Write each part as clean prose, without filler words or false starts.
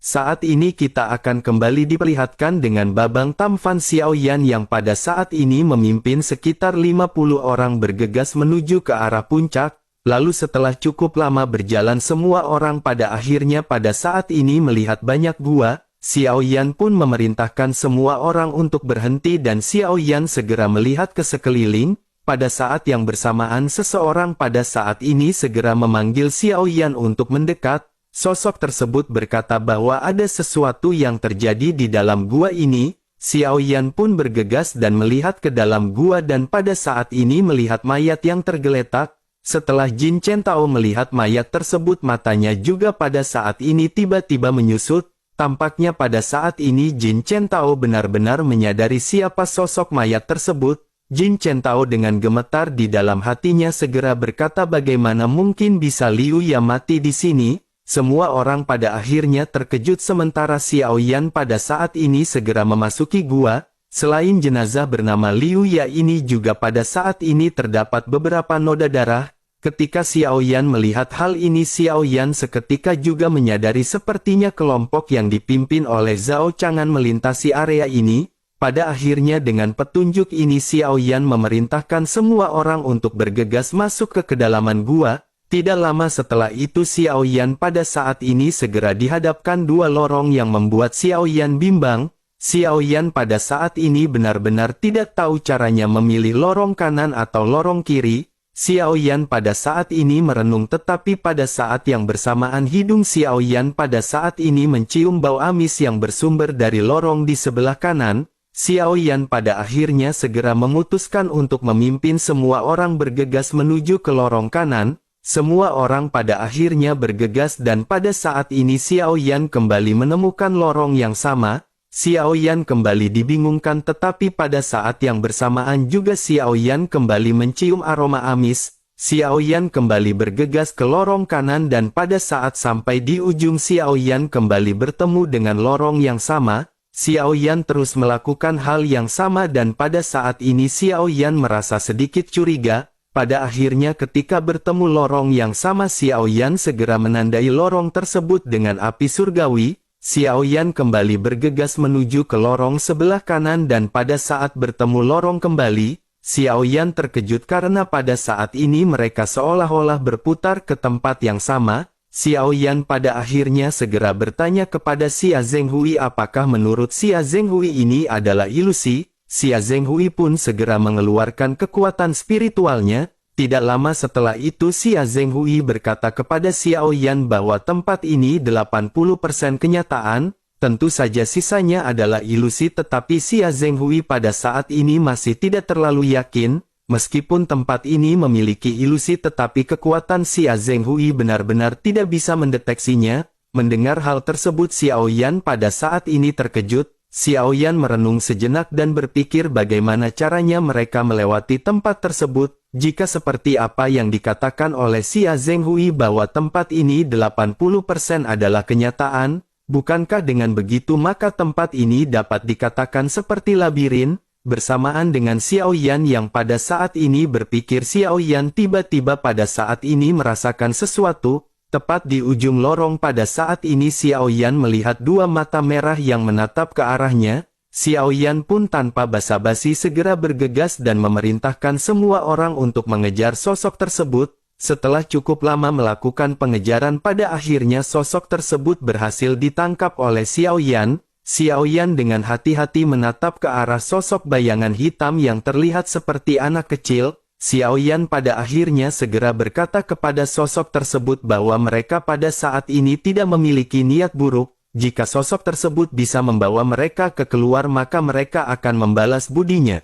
Saat ini kita akan kembali diperlihatkan dengan Babang Tam Fan Xiaoyan yang pada saat ini memimpin sekitar 50 orang bergegas menuju ke arah puncak. Lalu setelah cukup lama berjalan semua orang pada akhirnya pada saat ini melihat banyak gua. Xiaoyan pun memerintahkan semua orang untuk berhenti dan Xiaoyan segera melihat ke sekeliling. Pada saat yang bersamaan seseorang pada saat ini segera memanggil Xiaoyan untuk mendekat. Sosok tersebut berkata bahwa ada sesuatu yang terjadi di dalam gua ini. Xiaoyan pun bergegas dan melihat ke dalam gua dan pada saat ini melihat mayat yang tergeletak. Setelah Jin Chen Tao melihat mayat tersebut matanya juga pada saat ini tiba-tiba menyusut. Tampaknya pada saat ini Jin Chen Tao benar-benar menyadari siapa sosok mayat tersebut. Jin Chen Tao dengan gemetar di dalam hatinya segera berkata bagaimana mungkin bisa Liu Ya mati di sini. Semua orang pada akhirnya terkejut sementara Xiaoyan pada saat ini segera memasuki gua. Selain jenazah bernama Liu Ya ini juga pada saat ini terdapat beberapa noda darah. Ketika Xiaoyan melihat hal ini Xiaoyan seketika juga menyadari sepertinya kelompok yang dipimpin oleh Zhao Chang'an melintasi area ini. Pada akhirnya dengan petunjuk ini Xiaoyan memerintahkan semua orang untuk bergegas masuk ke kedalaman gua. Tidak lama setelah itu Xiaoyan pada saat ini segera dihadapkan dua lorong yang membuat Xiaoyan bimbang. Xiaoyan pada saat ini benar-benar tidak tahu caranya memilih lorong kanan atau lorong kiri. Xiaoyan pada saat ini merenung tetapi pada saat yang bersamaan hidung Xiaoyan pada saat ini mencium bau amis yang bersumber dari lorong di sebelah kanan. Xiaoyan pada akhirnya segera memutuskan untuk memimpin semua orang bergegas menuju ke lorong kanan. Semua orang pada akhirnya bergegas dan pada saat ini Xiaoyan kembali menemukan lorong yang sama. Xiaoyan kembali dibingungkan tetapi pada saat yang bersamaan juga Xiaoyan kembali mencium aroma amis. Xiaoyan kembali bergegas ke lorong kanan dan pada saat sampai di ujung Xiaoyan kembali bertemu dengan lorong yang sama. Xiaoyan terus melakukan hal yang sama dan pada saat ini Xiaoyan merasa sedikit curiga. Pada akhirnya ketika bertemu lorong yang sama Xiaoyan segera menandai lorong tersebut dengan api surgawi. Xiaoyan kembali bergegas menuju ke lorong sebelah kanan dan pada saat bertemu lorong kembali, Xiaoyan terkejut karena pada saat ini mereka seolah-olah berputar ke tempat yang sama. Xiaoyan pada akhirnya segera bertanya kepada Xia Zhenghui apakah menurut Xia Zhenghui ini adalah ilusi. Xia Zhenghui pun segera mengeluarkan kekuatan spiritualnya. Tidak lama setelah itu Xia Zhenghui berkata kepada Xiaoyan bahwa tempat ini 80% kenyataan, tentu saja sisanya adalah ilusi tetapi Xia Zhenghui pada saat ini masih tidak terlalu yakin. Meskipun tempat ini memiliki ilusi tetapi kekuatan Xia Zhenghui benar-benar tidak bisa mendeteksinya. Mendengar hal tersebut Xiaoyan pada saat ini terkejut. Xiaoyan merenung sejenak dan berpikir bagaimana caranya mereka melewati tempat tersebut. Jika seperti apa yang dikatakan oleh Xia Zhenghui bahwa tempat ini 80% adalah kenyataan, bukankah dengan begitu maka tempat ini dapat dikatakan seperti labirin? Bersamaan dengan Xiaoyan yang pada saat ini berpikir Xiaoyan tiba-tiba pada saat ini merasakan sesuatu. Tepat di ujung lorong pada saat ini Xiaoyan melihat dua mata merah yang menatap ke arahnya. Xiaoyan pun tanpa basa-basi segera bergegas dan memerintahkan semua orang untuk mengejar sosok tersebut. Setelah cukup lama melakukan pengejaran pada akhirnya sosok tersebut berhasil ditangkap oleh Xiaoyan. Xiaoyan dengan hati-hati menatap ke arah sosok bayangan hitam yang terlihat seperti anak kecil. Xiaoyan pada akhirnya segera berkata kepada sosok tersebut bahwa mereka pada saat ini tidak memiliki niat buruk. Jika sosok tersebut bisa membawa mereka ke keluar maka mereka akan membalas budinya.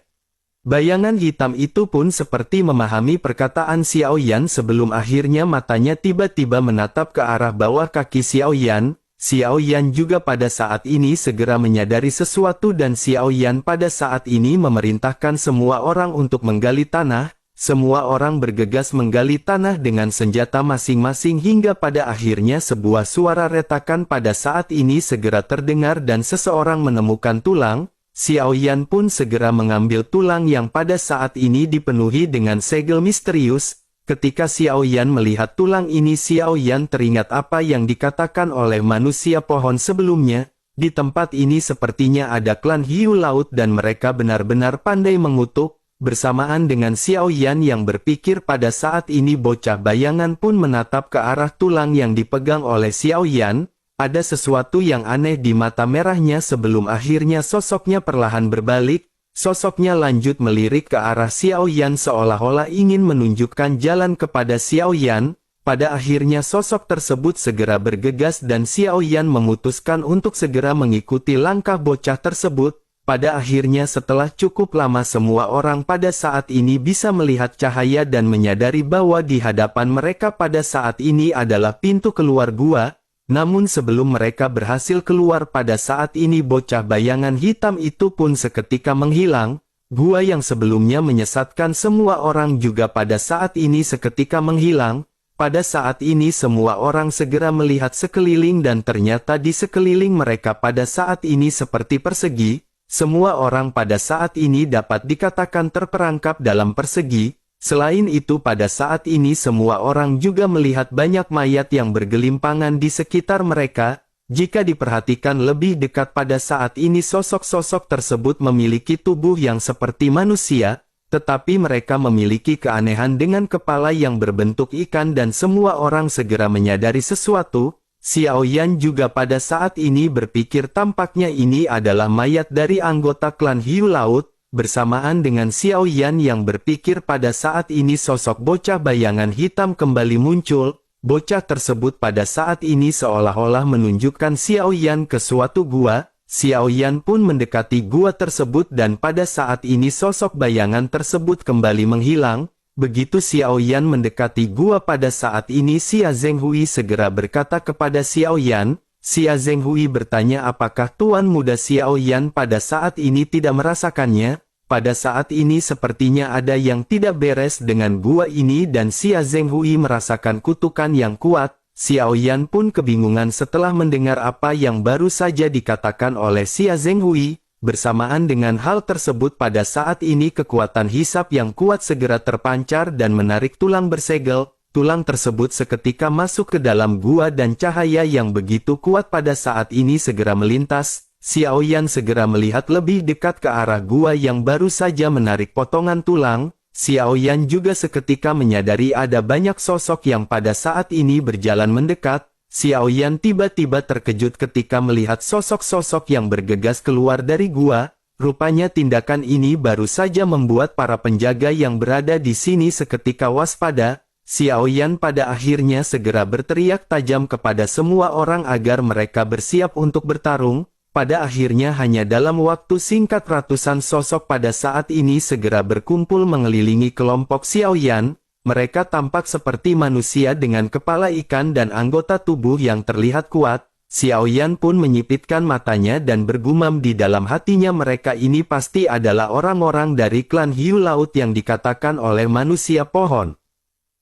Bayangan hitam itu pun seperti memahami perkataan Xiaoyan sebelum akhirnya matanya tiba-tiba menatap ke arah bawah kaki Xiaoyan. Xiaoyan juga pada saat ini segera menyadari sesuatu dan Xiaoyan pada saat ini memerintahkan semua orang untuk menggali tanah. Semua orang bergegas menggali tanah dengan senjata masing-masing hingga pada akhirnya sebuah suara retakan pada saat ini segera terdengar dan seseorang menemukan tulang. Xiaoyan pun segera mengambil tulang yang pada saat ini dipenuhi dengan segel misterius. Ketika Xiao Yan melihat tulang ini, Xiao Yan teringat apa yang dikatakan oleh manusia pohon sebelumnya. Di tempat ini sepertinya ada klan hiu laut dan mereka benar-benar pandai mengutuk. Bersamaan dengan Xiao Yan yang berpikir pada saat ini, bocah bayangan pun menatap ke arah tulang yang dipegang oleh Xiao Yan. Ada sesuatu yang aneh di mata merahnya sebelum akhirnya sosoknya perlahan berbalik. Sosoknya lanjut melirik ke arah Xiao Yan seolah-olah ingin menunjukkan jalan kepada Xiao Yan. Pada akhirnya sosok tersebut segera bergegas dan Xiao Yan memutuskan untuk segera mengikuti langkah bocah tersebut. Pada akhirnya setelah cukup lama semua orang pada saat ini bisa melihat cahaya dan menyadari bahwa di hadapan mereka pada saat ini adalah pintu keluar gua. Namun sebelum mereka berhasil keluar pada saat ini, bocah bayangan hitam itu pun seketika menghilang. Gua yang sebelumnya menyesatkan semua orang juga pada saat ini seketika menghilang. Pada saat ini semua orang segera melihat sekeliling dan ternyata di sekeliling mereka pada saat ini seperti persegi. Semua orang pada saat ini dapat dikatakan terperangkap dalam persegi. Selain itu pada saat ini semua orang juga melihat banyak mayat yang bergelimpangan di sekitar mereka. Jika diperhatikan lebih dekat pada saat ini sosok-sosok tersebut memiliki tubuh yang seperti manusia, tetapi mereka memiliki keanehan dengan kepala yang berbentuk ikan dan semua orang segera menyadari sesuatu. Xiao Yan juga pada saat ini berpikir tampaknya ini adalah mayat dari anggota klan hiu laut. Bersamaan dengan Xiao Yan yang berpikir pada saat ini sosok bocah bayangan hitam kembali muncul. Bocah tersebut pada saat ini seolah-olah menunjukkan Xiao Yan ke suatu gua. Xiao Yan pun mendekati gua tersebut dan pada saat ini sosok bayangan tersebut kembali menghilang. Begitu Xiao Yan mendekati gua pada saat ini Xia Zhenghui segera berkata kepada Xiao Yan. Xia Zhenghui bertanya apakah Tuan Muda Xiao Yan pada saat ini tidak merasakannya. Pada saat ini sepertinya ada yang tidak beres dengan gua ini dan Xia Zhenghui merasakan kutukan yang kuat. Xiao Yan pun kebingungan setelah mendengar apa yang baru saja dikatakan oleh Xia Zhenghui. Bersamaan dengan hal tersebut pada saat ini kekuatan hisap yang kuat segera terpancar dan menarik tulang bersegel. Tulang tersebut seketika masuk ke dalam gua dan cahaya yang begitu kuat pada saat ini segera melintas. Xiao Yan segera melihat lebih dekat ke arah gua yang baru saja menarik potongan tulang. Xiao Yan juga seketika menyadari ada banyak sosok yang pada saat ini berjalan mendekat. Xiao Yan tiba-tiba terkejut ketika melihat sosok-sosok yang bergegas keluar dari gua. Rupanya tindakan ini baru saja membuat para penjaga yang berada di sini seketika waspada. Xiao Yan pada akhirnya segera berteriak tajam kepada semua orang agar mereka bersiap untuk bertarung. Pada akhirnya hanya dalam waktu singkat ratusan sosok pada saat ini segera berkumpul mengelilingi kelompok Xiao Yan. Mereka tampak seperti manusia dengan kepala ikan dan anggota tubuh yang terlihat kuat. Xiao Yan pun menyipitkan matanya dan bergumam di dalam hatinya mereka ini pasti adalah orang-orang dari klan hiu laut yang dikatakan oleh manusia pohon.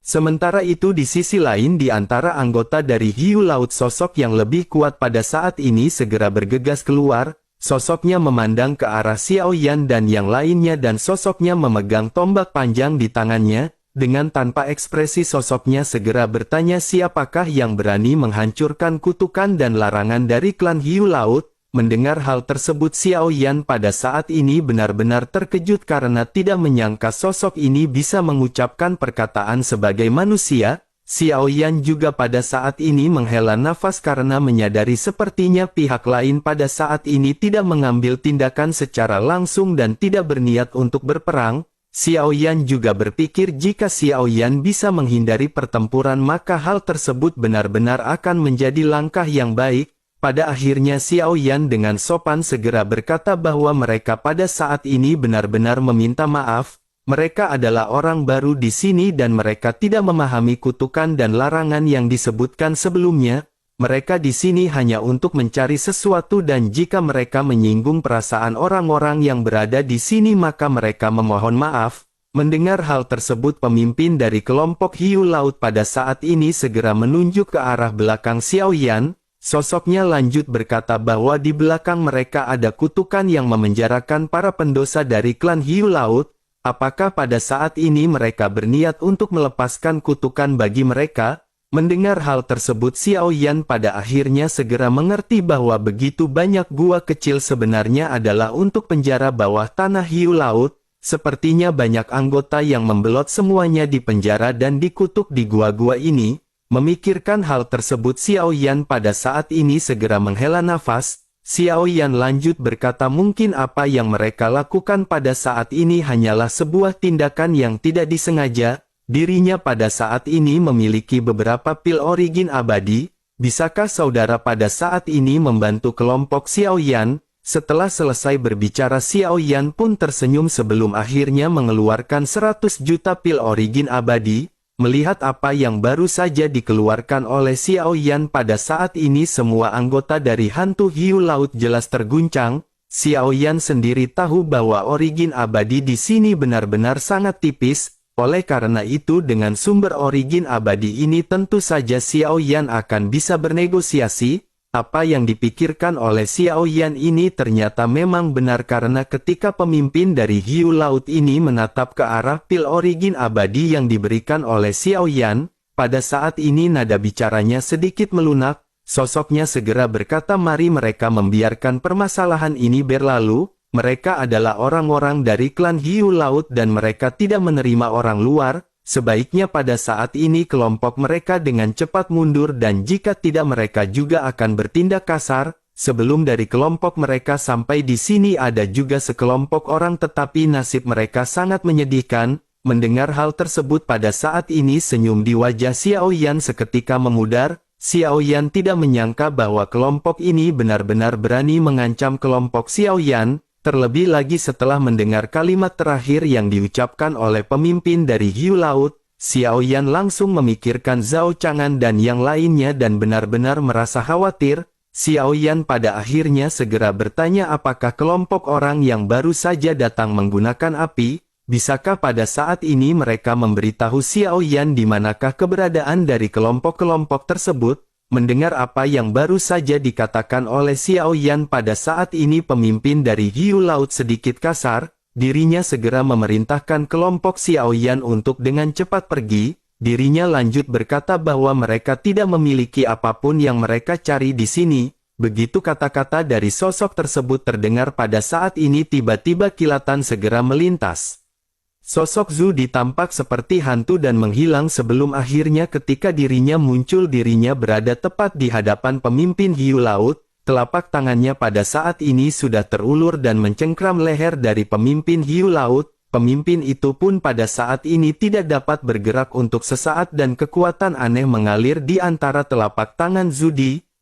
Sementara itu di sisi lain di antara anggota dari hiu laut sosok yang lebih kuat pada saat ini segera bergegas keluar. Sosoknya memandang ke arah Xiao Yan dan yang lainnya dan sosoknya memegang tombak panjang di tangannya. Dengan tanpa ekspresi sosoknya segera bertanya siapakah yang berani menghancurkan kutukan dan larangan dari klan hiu laut. Mendengar hal tersebut Xiao Yan pada saat ini benar-benar terkejut karena tidak menyangka sosok ini bisa mengucapkan perkataan sebagai manusia. Xiao Yan juga pada saat ini menghela nafas karena menyadari sepertinya pihak lain pada saat ini tidak mengambil tindakan secara langsung dan tidak berniat untuk berperang. Xiao Yan juga berpikir jika Xiao Yan bisa menghindari pertempuran maka hal tersebut benar-benar akan menjadi langkah yang baik. Pada akhirnya Xiao Yan dengan sopan segera berkata bahwa mereka pada saat ini benar-benar meminta maaf. Mereka adalah orang baru di sini dan mereka tidak memahami kutukan dan larangan yang disebutkan sebelumnya. Mereka di sini hanya untuk mencari sesuatu dan jika mereka menyinggung perasaan orang-orang yang berada di sini maka mereka memohon maaf. Mendengar hal tersebut pemimpin dari kelompok hiu laut pada saat ini segera menunjuk ke arah belakang Xiao Yan. Sosoknya lanjut berkata bahwa di belakang mereka ada kutukan yang memenjarakan para pendosa dari klan hiu laut. Apakah pada saat ini mereka berniat untuk melepaskan kutukan bagi mereka? Mendengar hal tersebut, Xiao Yan pada akhirnya segera mengerti bahwa begitu banyak gua kecil sebenarnya adalah untuk penjara bawah tanah hiu laut. Sepertinya banyak anggota yang membelot semuanya di penjara dan dikutuk di gua-gua ini. Memikirkan hal tersebut, Xiao Yan pada saat ini segera menghela nafas. Xiao Yan lanjut berkata, mungkin apa yang mereka lakukan pada saat ini hanyalah sebuah tindakan yang tidak disengaja. Dirinya pada saat ini memiliki beberapa pil origin abadi. Bisakah saudara pada saat ini membantu kelompok Xiao Yan? Setelah selesai berbicara, Xiao Yan pun tersenyum sebelum akhirnya mengeluarkan 100 juta pil origin abadi. Melihat apa yang baru saja dikeluarkan oleh Xiao Yan pada saat ini, semua anggota dari hantu hiu laut jelas terguncang. Xiao Yan sendiri tahu bahwa origin abadi di sini benar-benar sangat tipis. Oleh karena itu, dengan sumber origin abadi ini tentu saja Xiao Yan akan bisa bernegosiasi. Apa yang dipikirkan oleh Xiao Yan ini ternyata memang benar, karena ketika pemimpin dari hiu laut ini menatap ke arah pil origin abadi yang diberikan oleh Xiao Yan, pada saat ini nada bicaranya sedikit melunak. Sosoknya segera berkata, mari mereka membiarkan permasalahan ini berlalu. Mereka adalah orang-orang dari klan hiu laut dan mereka tidak menerima orang luar. Sebaiknya pada saat ini kelompok mereka dengan cepat mundur, dan jika tidak mereka juga akan bertindak kasar. Sebelum dari kelompok mereka sampai di sini ada juga sekelompok orang, tetapi nasib mereka sangat menyedihkan. Mendengar hal tersebut, pada saat ini senyum di wajah Xiao Yan seketika memudar. Xiao Yan tidak menyangka bahwa kelompok ini benar-benar berani mengancam kelompok Xiao Yan. Terlebih lagi setelah mendengar kalimat terakhir yang diucapkan oleh pemimpin dari hiu laut, Xiao Yan langsung memikirkan Zhao Chang'an dan yang lainnya dan benar-benar merasa khawatir. Xiao Yan pada akhirnya segera bertanya, apakah kelompok orang yang baru saja datang menggunakan api? Bisakah pada saat ini mereka memberitahu Xiao Yan di manakah keberadaan dari kelompok-kelompok tersebut? Mendengar apa yang baru saja dikatakan oleh Xiao Yan pada saat ini, pemimpin dari hiu laut sedikit kasar. Dirinya segera memerintahkan kelompok Xiao Yan untuk dengan cepat pergi. Dirinya lanjut berkata bahwa mereka tidak memiliki apapun yang mereka cari di sini. Begitu kata-kata dari sosok tersebut terdengar, pada saat ini tiba-tiba kilatan segera melintas. Sosok Zhu tampak seperti hantu dan menghilang sebelum akhirnya ketika dirinya muncul, dirinya berada tepat di hadapan pemimpin hiu laut. Telapak tangannya pada saat ini sudah terulur dan mencengkram leher dari pemimpin hiu laut. Pemimpin itu pun pada saat ini tidak dapat bergerak untuk sesaat dan kekuatan aneh mengalir di antara telapak tangan Zhu.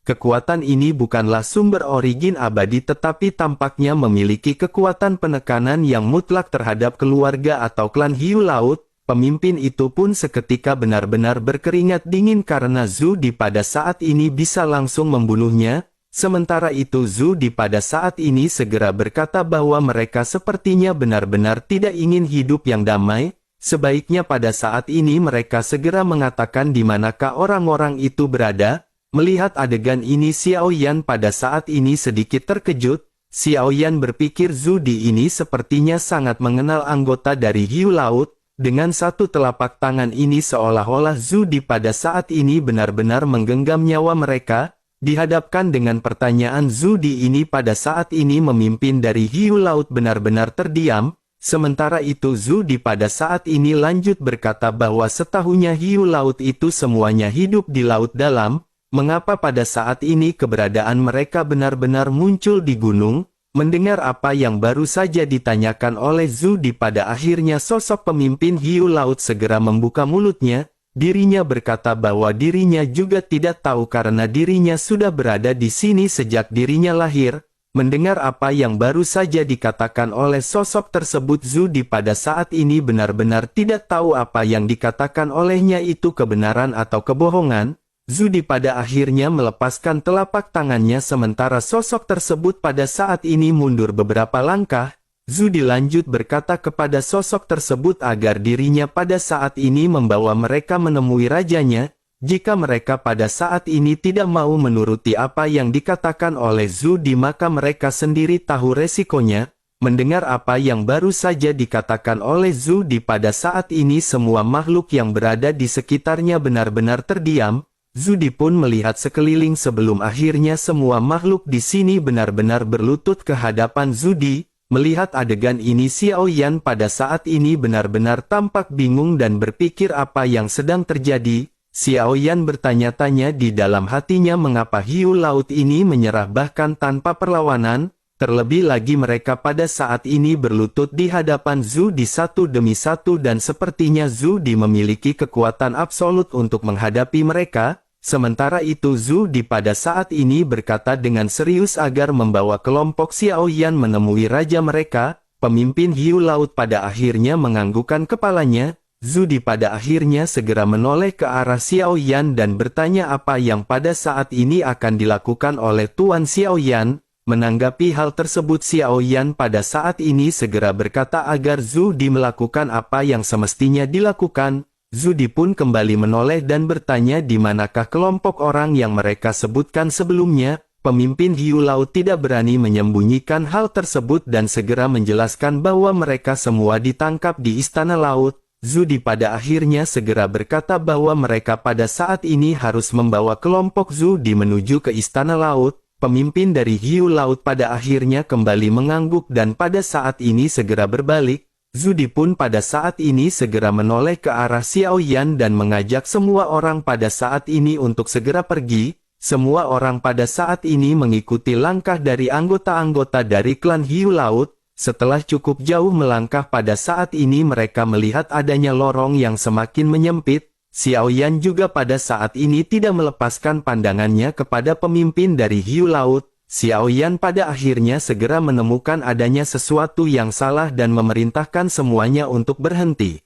Kekuatan ini bukanlah sumber origin abadi, tetapi tampaknya memiliki kekuatan penekanan yang mutlak terhadap keluarga atau klan hiu laut. Pemimpin itu pun seketika benar-benar berkeringat dingin karena Zhu pada saat ini bisa langsung membunuhnya. Sementara itu Zhu pada saat ini segera berkata bahwa mereka sepertinya benar-benar tidak ingin hidup yang damai. Sebaiknya pada saat ini mereka segera mengatakan di manakah orang-orang itu berada. Melihat adegan ini, Xiao Yan pada saat ini sedikit terkejut. Xiao Yan berpikir Zhu ini sepertinya sangat mengenal anggota dari hiu laut. Dengan satu telapak tangan ini seolah-olah Zhu pada saat ini benar-benar menggenggam nyawa mereka. Dihadapkan dengan pertanyaan Zhu ini pada saat ini memimpin dari hiu laut benar-benar terdiam. Sementara itu Zhu pada saat ini lanjut berkata bahwa setahunya hiu laut itu semuanya hidup di laut dalam. Mengapa pada saat ini keberadaan mereka benar-benar muncul di gunung? Mendengar apa yang baru saja ditanyakan oleh Zhu pada akhirnya sosok pemimpin hiu laut segera membuka mulutnya. Dirinya berkata bahwa dirinya juga tidak tahu karena dirinya sudah berada di sini sejak dirinya lahir. Mendengar apa yang baru saja dikatakan oleh sosok tersebut, Zhu pada saat ini benar-benar tidak tahu apa yang dikatakan olehnya itu kebenaran atau kebohongan. Zhu pada akhirnya melepaskan telapak tangannya sementara sosok tersebut pada saat ini mundur beberapa langkah. Zhu lanjut berkata kepada sosok tersebut agar dirinya pada saat ini membawa mereka menemui rajanya. Jika mereka pada saat ini tidak mau menuruti apa yang dikatakan oleh Zhu maka mereka sendiri tahu resikonya. Mendengar apa yang baru saja dikatakan oleh Zhu Di pada saat ini semua makhluk yang berada di sekitarnya benar-benar terdiam. Zhu Di pun melihat sekeliling sebelum akhirnya semua makhluk di sini benar-benar berlutut ke hadapan Zhu Di. Melihat adegan ini Xiao Yan pada saat ini benar-benar tampak bingung dan berpikir apa yang sedang terjadi. Xiao Yan bertanya-tanya di dalam hatinya mengapa hiu laut ini menyerah bahkan tanpa perlawanan. Terlebih lagi mereka pada saat ini berlutut di hadapan Zhu Di satu demi satu dan sepertinya Zhu Di memiliki kekuatan absolut untuk menghadapi mereka. Sementara itu Zhu Di pada saat ini berkata dengan serius agar membawa kelompok Xiao Yan menemui raja mereka. Pemimpin hiu laut pada akhirnya menganggukkan kepalanya. Zhu Di pada akhirnya segera menoleh ke arah Xiao Yan dan bertanya apa yang pada saat ini akan dilakukan oleh Tuan Xiao Yan. Menanggapi hal tersebut Xiao Yan pada saat ini segera berkata agar Zhu Di melakukan apa yang semestinya dilakukan. Zhu Di pun kembali menoleh dan bertanya di manakah kelompok orang yang mereka sebutkan sebelumnya. Pemimpin hiu laut tidak berani menyembunyikan hal tersebut dan segera menjelaskan bahwa mereka semua ditangkap di istana laut. Zhu Di pada akhirnya segera berkata bahwa mereka pada saat ini harus membawa kelompok Zhu Di menuju ke istana laut. Pemimpin dari hiu laut pada akhirnya kembali mengangguk dan pada saat ini segera berbalik. Zhu Di pun pada saat ini segera menoleh ke arah Xiao Yan dan mengajak semua orang pada saat ini untuk segera pergi. Semua orang pada saat ini mengikuti langkah dari anggota-anggota dari klan hiu laut. Setelah cukup jauh melangkah pada saat ini mereka melihat adanya lorong yang semakin menyempit. Xiao Yan juga pada saat ini tidak melepaskan pandangannya kepada pemimpin dari hiu laut. Xiao Yan pada akhirnya segera menemukan adanya sesuatu yang salah dan memerintahkan semuanya untuk berhenti.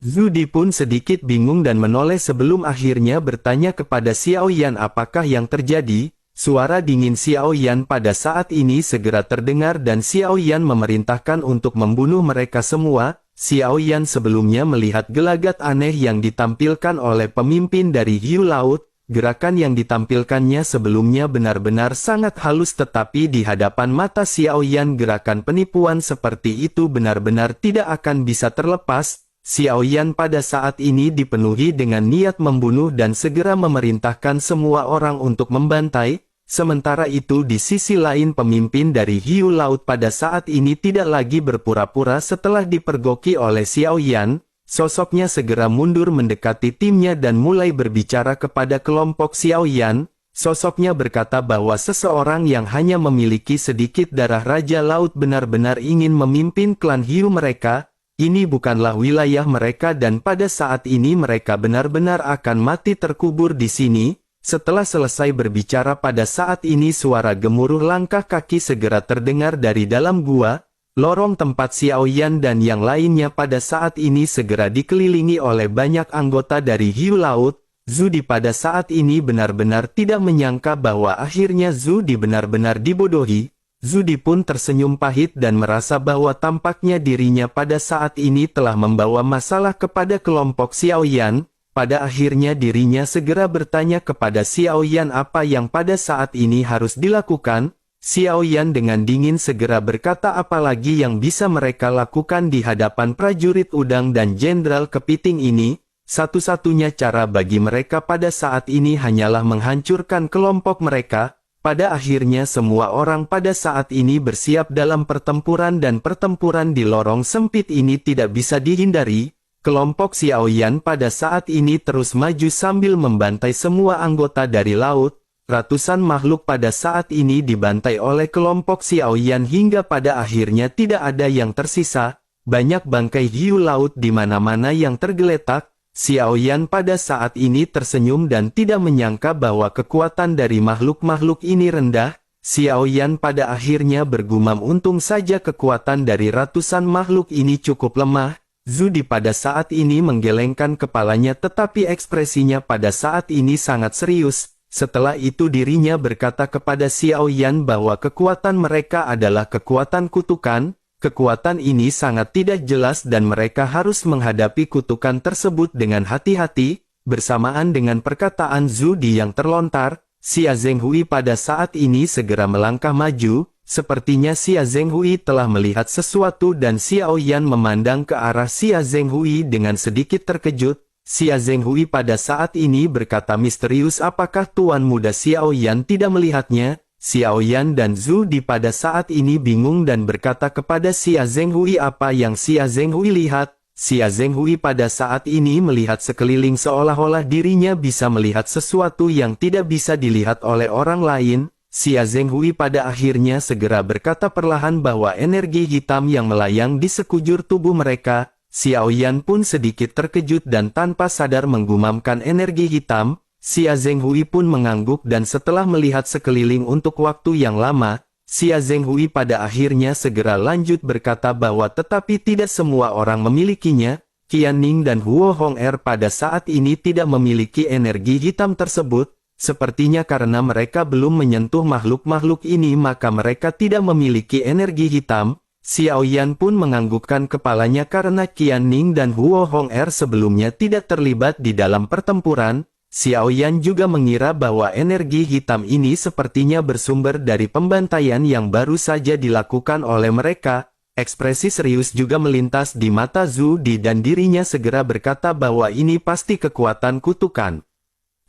Zhu Di pun sedikit bingung dan menoleh sebelum akhirnya bertanya kepada Xiao Yan apakah yang terjadi. Suara dingin Xiao Yan pada saat ini segera terdengar dan Xiao Yan memerintahkan untuk membunuh mereka semua. Xiao Yan sebelumnya melihat gelagat aneh yang ditampilkan oleh pemimpin dari hiu laut. Gerakan yang ditampilkannya sebelumnya benar-benar sangat halus tetapi di hadapan mata Xiao Yan gerakan penipuan seperti itu benar-benar tidak akan bisa terlepas. Xiao Yan pada saat ini dipenuhi dengan niat membunuh dan segera memerintahkan semua orang untuk membantai. Sementara itu di sisi lain pemimpin dari hiu laut pada saat ini tidak lagi berpura-pura setelah dipergoki oleh Xiao Yan. Sosoknya segera mundur mendekati timnya dan mulai berbicara kepada kelompok Xiao Yan. Sosoknya berkata bahwa seseorang yang hanya memiliki sedikit darah Raja Laut benar-benar ingin memimpin klan hiu mereka. Ini bukanlah wilayah mereka dan pada saat ini mereka benar-benar akan mati terkubur di sini. Setelah selesai berbicara pada saat ini suara gemuruh langkah kaki segera terdengar dari dalam gua. Lorong tempat Xiao Yan dan yang lainnya pada saat ini segera dikelilingi oleh banyak anggota dari hiu laut. Zhu Di pada saat ini benar-benar tidak menyangka bahwa akhirnya Zhu Di benar-benar dibodohi. Zhu Di pun tersenyum pahit dan merasa bahwa tampaknya dirinya pada saat ini telah membawa masalah kepada kelompok Xiao Yan. Pada akhirnya dirinya segera bertanya kepada Xiao Yan apa yang pada saat ini harus dilakukan. Xiao Yan dengan dingin segera berkata apalagi yang bisa mereka lakukan di hadapan prajurit udang dan jenderal kepiting ini. Satu-satunya cara bagi mereka pada saat ini hanyalah menghancurkan kelompok mereka. Pada akhirnya semua orang pada saat ini bersiap dalam pertempuran dan pertempuran di lorong sempit ini tidak bisa dihindari. Kelompok Xiao Yan pada saat ini terus maju sambil membantai semua anggota dari laut. Ratusan makhluk pada saat ini dibantai oleh kelompok Xiao Yan hingga pada akhirnya tidak ada yang tersisa. Banyak bangkai hiu laut di mana-mana yang tergeletak. Xiao Yan pada saat ini tersenyum dan tidak menyangka bahwa kekuatan dari makhluk-makhluk ini rendah. Xiao Yan pada akhirnya bergumam untung saja kekuatan dari ratusan makhluk ini cukup lemah. Zhu Di pada saat ini menggelengkan kepalanya tetapi ekspresinya pada saat ini sangat serius. Setelah itu dirinya berkata kepada Xiao Yan bahwa kekuatan mereka adalah kekuatan kutukan. Kekuatan ini sangat tidak jelas dan mereka harus menghadapi kutukan tersebut dengan hati-hati. Bersamaan dengan perkataan Zhu Di yang terlontar, Xia Zhenghui pada saat ini segera melangkah maju. Sepertinya Xia Zhenghui telah melihat sesuatu dan Xiao Yan memandang ke arah Xia Zhenghui dengan sedikit terkejut. Xia Zhenghui pada saat ini berkata misterius, apakah Tuan Muda Xiao Yan tidak melihatnya? Xiao Yan dan Zhu Di pada saat ini bingung dan berkata kepada Xia Zhenghui apa yang Xia Zhenghui lihat. Xia Zhenghui pada saat ini melihat sekeliling seolah-olah dirinya bisa melihat sesuatu yang tidak bisa dilihat oleh orang lain. Xia Zhenghui pada akhirnya segera berkata perlahan bahwa energi hitam yang melayang di sekujur tubuh mereka. Xiao Yan pun sedikit terkejut dan tanpa sadar menggumamkan energi hitam. Xia Zhenghui pun mengangguk dan setelah melihat sekeliling untuk waktu yang lama, Xia Zhenghui pada akhirnya segera lanjut berkata bahwa tetapi tidak semua orang memilikinya. Qian Ning dan Huo Hong'er pada saat ini tidak memiliki energi hitam tersebut. Sepertinya karena mereka belum menyentuh makhluk-makhluk ini maka mereka tidak memiliki energi hitam. Xiao Yan pun menganggukkan kepalanya karena Qian Ning dan Huo Hong'er sebelumnya tidak terlibat di dalam pertempuran. Xiao Yan juga mengira bahwa energi hitam ini sepertinya bersumber dari pembantaian yang baru saja dilakukan oleh mereka. Ekspresi serius juga melintas di mata Zhu Di dan dirinya segera berkata bahwa ini pasti kekuatan kutukan.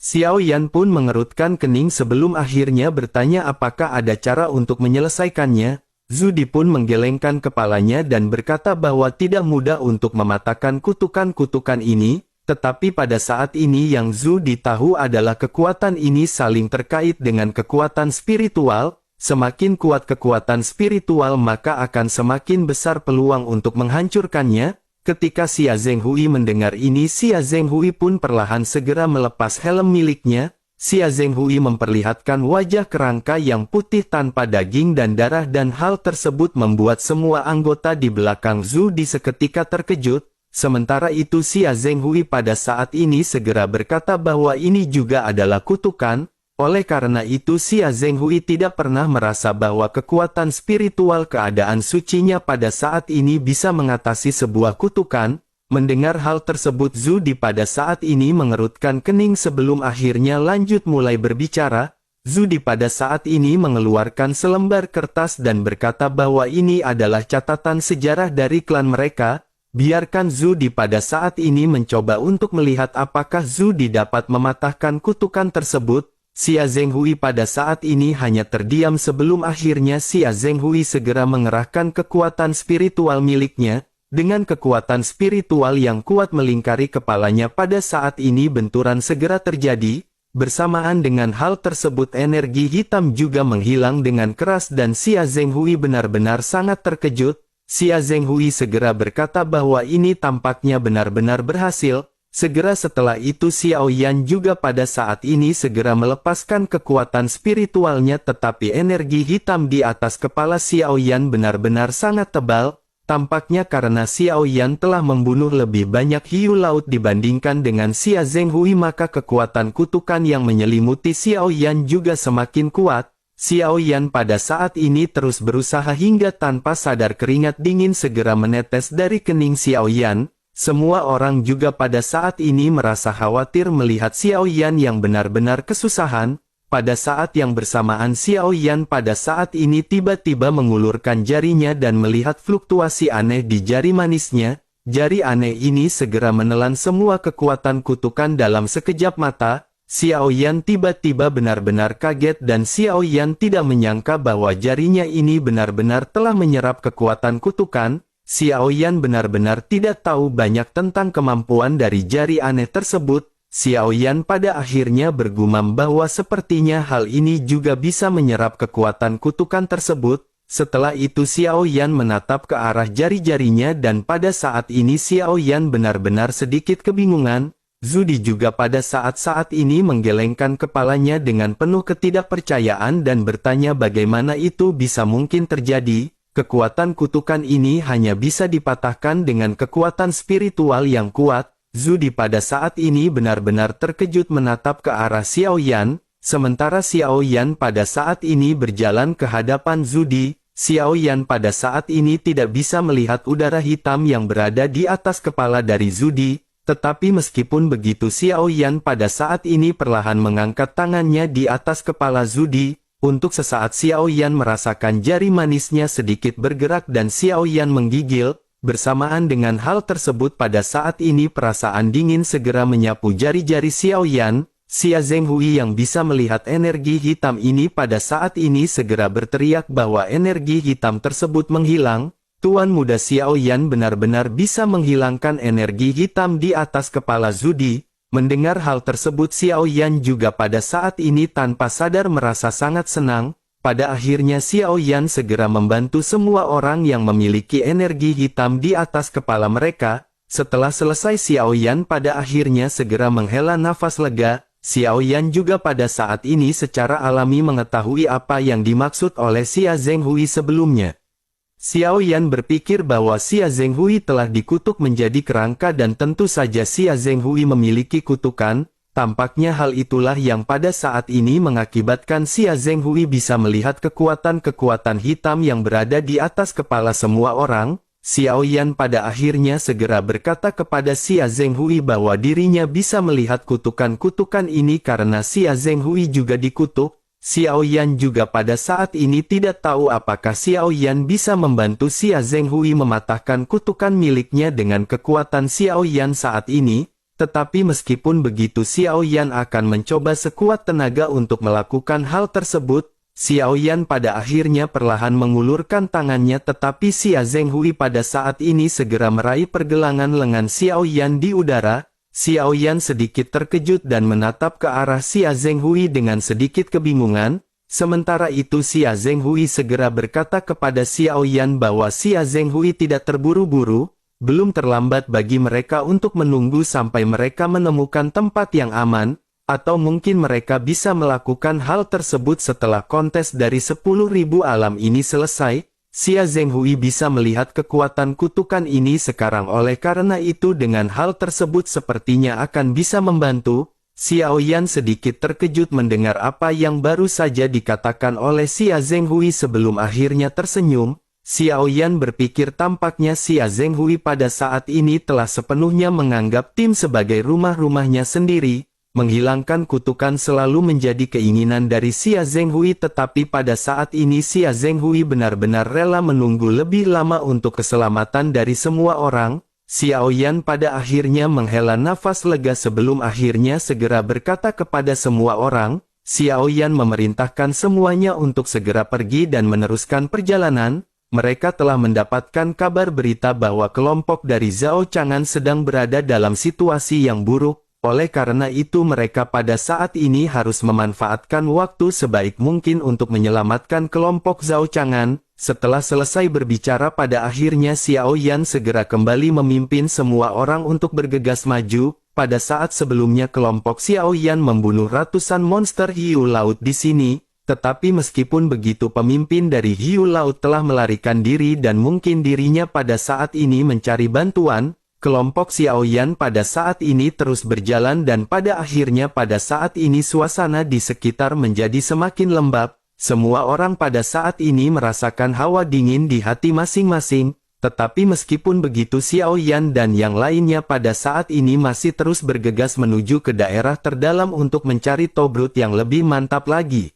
Xiao Yan pun mengerutkan kening sebelum akhirnya bertanya apakah ada cara untuk menyelesaikannya. Zhu Di pun menggelengkan kepalanya dan berkata bahwa tidak mudah untuk mematahkan kutukan-kutukan ini, tetapi pada saat ini yang Zhu Di tahu adalah kekuatan ini saling terkait dengan kekuatan spiritual. Semakin kuat kekuatan spiritual maka akan semakin besar peluang untuk menghancurkannya. Ketika Xia Zhenghui mendengar ini, Xia Zhenghui pun perlahan segera melepas helm miliknya. Xia Zhenghui memperlihatkan wajah kerangka yang putih tanpa daging dan darah dan hal tersebut membuat semua anggota di belakang Zhu Di seketika terkejut. Sementara itu Xia Zhenghui pada saat ini segera berkata bahwa ini juga adalah kutukan. Oleh karena itu Xia Zhenghui tidak pernah merasa bahwa kekuatan spiritual keadaan sucinya pada saat ini bisa mengatasi sebuah kutukan. Mendengar hal tersebut Zhu Di pada saat ini mengerutkan kening sebelum akhirnya lanjut mulai berbicara. Zhu Di pada saat ini mengeluarkan selembar kertas dan berkata bahwa ini adalah catatan sejarah dari klan mereka. Biarkan Zhu Di pada saat ini mencoba untuk melihat apakah Zhu Di dapat mematahkan kutukan tersebut. Xia Zhenghui pada saat ini hanya terdiam sebelum akhirnya Xia Zhenghui segera mengerahkan kekuatan spiritual miliknya. Dengan kekuatan spiritual yang kuat melingkari kepalanya pada saat ini benturan segera terjadi. Bersamaan dengan hal tersebut energi hitam juga menghilang dengan keras dan Xia Zhenghui benar-benar sangat terkejut. Xia Zhenghui segera berkata bahwa ini tampaknya benar-benar berhasil. Segera setelah itu Xiao Yan juga pada saat ini segera melepaskan kekuatan spiritualnya tetapi energi hitam di atas kepala Xiao Yan benar-benar sangat tebal. Tampaknya karena Xiao Yan telah membunuh lebih banyak hiu laut dibandingkan dengan Xia Zhenghui maka kekuatan kutukan yang menyelimuti Xiao Yan juga semakin kuat. Xiao Yan pada saat ini terus berusaha hingga tanpa sadar keringat dingin segera menetes dari kening Xiao Yan. Semua orang juga pada saat ini merasa khawatir melihat Xiao Yan yang benar-benar kesusahan. Pada saat yang bersamaan Xiao Yan pada saat ini tiba-tiba mengulurkan jarinya dan melihat fluktuasi aneh di jari manisnya. Jari aneh ini segera menelan semua kekuatan kutukan dalam sekejap mata. Xiao Yan tiba-tiba benar-benar kaget dan Xiao Yan tidak menyangka bahwa jarinya ini benar-benar telah menyerap kekuatan kutukan. Xiao Yan benar-benar tidak tahu banyak tentang kemampuan dari jari aneh tersebut. Xiao Yan pada akhirnya bergumam bahwa sepertinya hal ini juga bisa menyerap kekuatan kutukan tersebut. Setelah itu Xiao Yan menatap ke arah jari-jarinya dan pada saat ini Xiao Yan benar-benar sedikit kebingungan. Zhu Di juga pada saat-saat ini menggelengkan kepalanya dengan penuh ketidakpercayaan dan bertanya bagaimana itu bisa mungkin terjadi. Kekuatan kutukan ini hanya bisa dipatahkan dengan kekuatan spiritual yang kuat. Zhu Di pada saat ini benar-benar terkejut menatap ke arah Xiao Yan, sementara Xiao Yan pada saat ini berjalan ke hadapan Zhu Di. Xiao Yan pada saat ini tidak bisa melihat udara hitam yang berada di atas kepala dari Zhu Di, tetapi meskipun begitu Xiao Yan pada saat ini perlahan mengangkat tangannya di atas kepala Zhu Di. Untuk sesaat Xiao Yan merasakan jari manisnya sedikit bergerak dan Xiao Yan menggigil. Bersamaan dengan hal tersebut pada saat ini perasaan dingin segera menyapu jari-jari Xiao Yan. Xia Zhenghui yang bisa melihat energi hitam ini pada saat ini segera berteriak bahwa energi hitam tersebut menghilang. Tuan muda Xiao Yan benar-benar bisa menghilangkan energi hitam di atas kepala Zudi. Mendengar hal tersebut Xiao Yan juga pada saat ini tanpa sadar merasa sangat senang. Pada akhirnya Xiao Yan segera membantu semua orang yang memiliki energi hitam di atas kepala mereka. Setelah selesai Xiao Yan pada akhirnya segera menghela nafas lega. Xiao Yan juga pada saat ini secara alami mengetahui apa yang dimaksud oleh Xia Zhenghui sebelumnya. Xiao Yan berpikir bahwa Xia Zhenghui telah dikutuk menjadi kerangka dan tentu saja Xia Zhenghui memiliki kutukan. Tampaknya hal itulah yang pada saat ini mengakibatkan Xia Zhenghui bisa melihat kekuatan-kekuatan hitam yang berada di atas kepala semua orang. Xiao Yan pada akhirnya segera berkata kepada Xia Zhenghui bahwa dirinya bisa melihat kutukan-kutukan ini karena Xia Zhenghui juga dikutuk. Xiao Yan juga pada saat ini tidak tahu apakah Xiao Yan bisa membantu Xia Zhenghui mematahkan kutukan miliknya dengan kekuatan Xiao Yan saat ini. Tetapi meskipun begitu Xiao Yan akan mencoba sekuat tenaga untuk melakukan hal tersebut. Xiao Yan pada akhirnya perlahan mengulurkan tangannya tetapi Xia Zhenghui pada saat ini segera meraih pergelangan lengan Xiao Yan di udara. Xiao Yan sedikit terkejut dan menatap ke arah Xia Zhenghui dengan sedikit kebingungan. Sementara itu Xia Zhenghui segera berkata kepada Xiao Yan bahwa Xia Zhenghui tidak terburu-buru. Belum terlambat bagi mereka untuk menunggu sampai mereka menemukan tempat yang aman. Atau mungkin mereka bisa melakukan hal tersebut setelah kontes dari 10.000 alam ini selesai. Xia Zhenghui bisa melihat kekuatan kutukan ini sekarang oleh karena itu dengan hal tersebut sepertinya akan bisa membantu. Xiao Yan sedikit terkejut mendengar apa yang baru saja dikatakan oleh Xia Zhenghui sebelum akhirnya tersenyum. Xiao Yan berpikir tampaknya Xia Zhenghui pada saat ini telah sepenuhnya menganggap tim sebagai rumah-rumahnya sendiri. Menghilangkan kutukan selalu menjadi keinginan dari Xia Zhenghui tetapi pada saat ini Xia Zhenghui benar-benar rela menunggu lebih lama untuk keselamatan dari semua orang. Xiao Yan pada akhirnya menghela nafas lega sebelum akhirnya segera berkata kepada semua orang. Xiao Yan memerintahkan semuanya untuk segera pergi dan meneruskan perjalanan. Mereka telah mendapatkan kabar berita bahwa kelompok dari Zhao Chang'an sedang berada dalam situasi yang buruk. Oleh karena itu mereka pada saat ini harus memanfaatkan waktu sebaik mungkin untuk menyelamatkan kelompok Zhao Chang'an. Setelah selesai berbicara pada akhirnya Xiao Yan segera kembali memimpin semua orang untuk bergegas maju. Pada saat sebelumnya kelompok Xiao Yan membunuh ratusan monster hiu laut di sini. Tetapi meskipun begitu pemimpin dari hiu laut telah melarikan diri dan mungkin dirinya pada saat ini mencari bantuan. Kelompok Xiao Yan pada saat ini terus berjalan dan pada akhirnya pada saat ini suasana di sekitar menjadi semakin lembab. Semua orang pada saat ini merasakan hawa dingin di hati masing-masing. Tetapi meskipun begitu Xiao Yan dan yang lainnya pada saat ini masih terus bergegas menuju ke daerah terdalam untuk mencari Tobrut yang lebih mantap lagi.